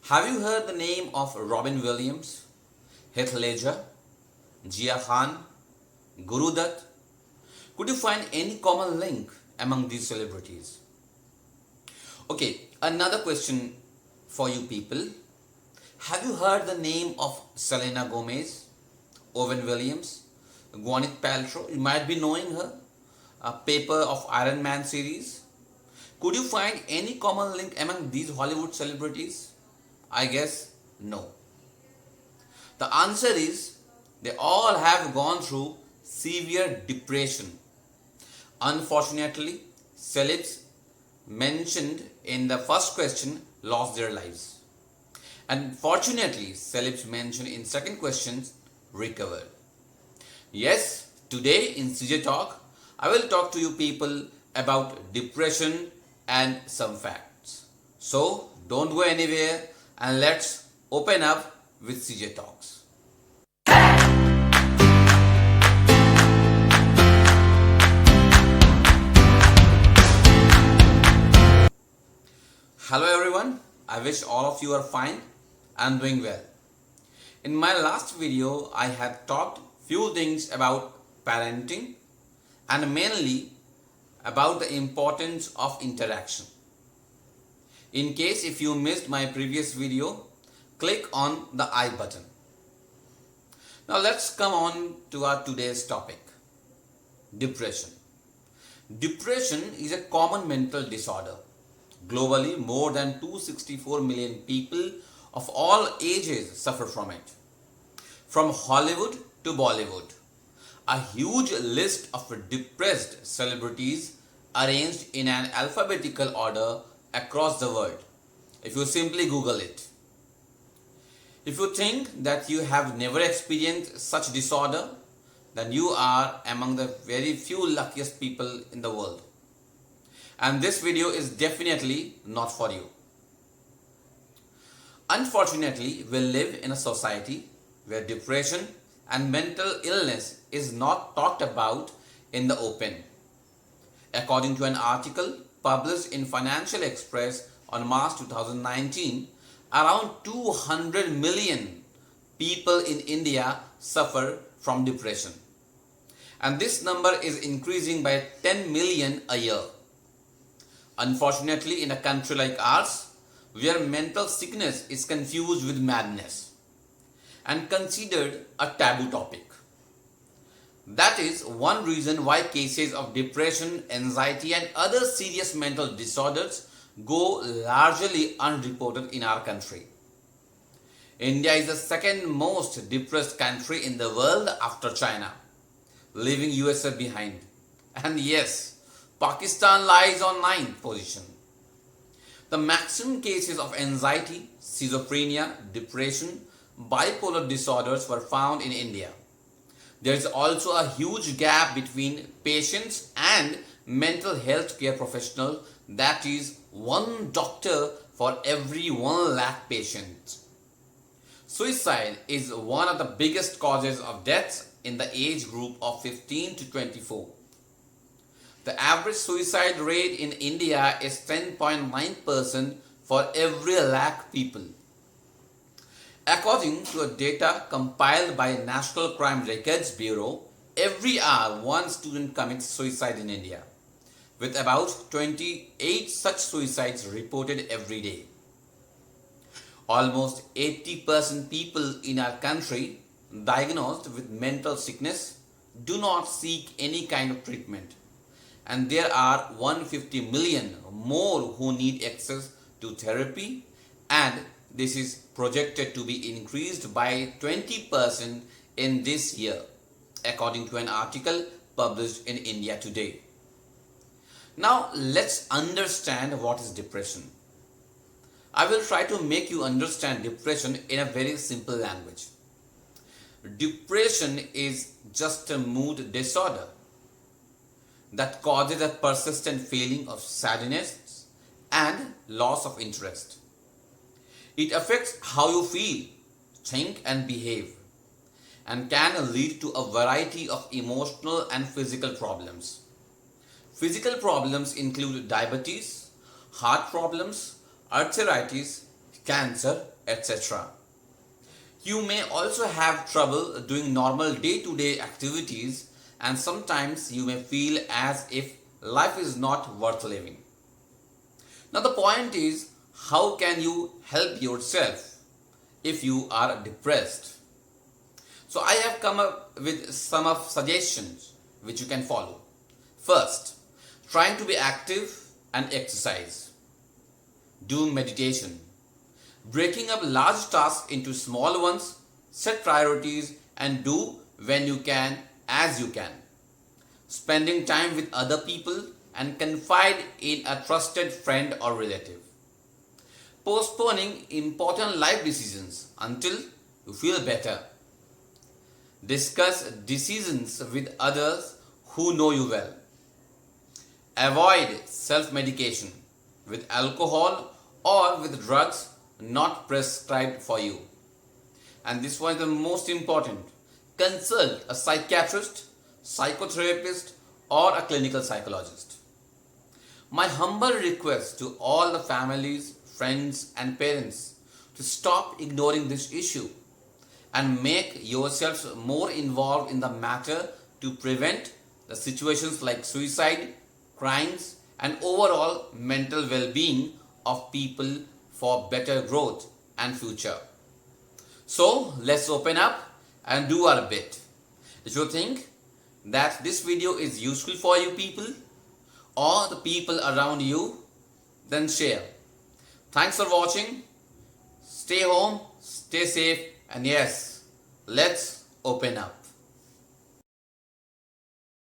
Have you heard the name of Robin Williams, Heath Ledger, Jia Khan, Guru Dutt? Could you find any common link among these celebrities? Okay, another question for you people. Have you heard the name of Selena Gomez, Owen Williams, Gwyneth Paltrow? You might be knowing her. A paper of Iron Man series. Could you find any common link among these Hollywood celebrities? I guess no. The answer is they all have gone through severe depression. Unfortunately, celebs mentioned in the first question lost their lives. And fortunately, celebs mentioned in second question recovered. Yes, today in CJ Talk, I will talk to you people about depression and some facts. So don't go anywhere and let's open up with CJ Talks. Hello everyone, I wish all of you are fine and doing well. In my last video, I had talked few things about parenting and mainly about the importance of interaction. In case if you missed my previous video, click on the I button. Now let's come on to our today's topic, depression. Depression is a common mental disorder. Globally, more than 264 million people of all ages suffer from it. From Hollywood to Bollywood, a huge list of depressed celebrities arranged in an alphabetical order across the world. If you simply Google it. If you think that you have never experienced such disorder, then you are among the very few luckiest people in the world. And this video is definitely not for you. Unfortunately, we live in a society where depression and mental illness is not talked about in the open. According to an article published in Financial Express on March 2019, around 200 million people in India suffer from depression. And this number is increasing by 10 million a year. Unfortunately, in a country like ours, where mental sickness is confused with madness and considered a taboo topic. That is one reason why cases of depression, anxiety and other serious mental disorders go largely unreported in our country. India is the second most depressed country in the world after China, leaving USA behind. And yes, Pakistan lies on 9th position. The maximum cases of anxiety, schizophrenia, depression, bipolar disorders were found in India. There is also a huge gap between patients and mental health care professionals, that is, one doctor for every 1 lakh patients. Suicide is one of the biggest causes of deaths in the age group of 15 to 24. The average suicide rate in India is 10.9% for every lakh people. According to a data compiled by National Crime Records Bureau, every hour one student commits suicide in India, with about 28 such suicides reported every day. Almost 80% people in our country diagnosed with mental sickness do not seek any kind of treatment. And there are 150 million more who need access to therapy, and this is projected to be increased by 20% in this year, according to an article published in India Today. Now let's understand what is depression. I will try to make you understand depression in a very simple language. Depression is just a mood disorder that causes a persistent feeling of sadness and loss of interest. It affects how you feel, think and behave, and can lead to a variety of emotional and physical problems. Physical problems include diabetes, heart problems, arthritis, cancer, etc. You may also have trouble doing normal day-to-day activities, and sometimes you may feel as if life is not worth living. Now the point is, how can you help yourself if you are depressed? So I have come up with some of suggestions which you can follow. First, trying to be active and exercise. Do meditation. Breaking up large tasks into small ones, set priorities and do when you can, as you can. Spending time with other people and confide in a trusted friend or relative. Postponing important life decisions until you feel better. Discuss decisions with others who know you well. Avoid self-medication with alcohol or with drugs not prescribed for you. And this one is the most important. Consult a psychiatrist, psychotherapist, or a clinical psychologist. My humble request to all the families, friends, and parents to stop ignoring this issue and make yourselves more involved in the matter to prevent the situations like suicide, crimes, and overall mental well-being of people for better growth and future. So let's open up and do our bit. If you think that this video is useful for you people or the people around you, then share. Thanks for watching. Stay home, stay safe, and yes, let's open up.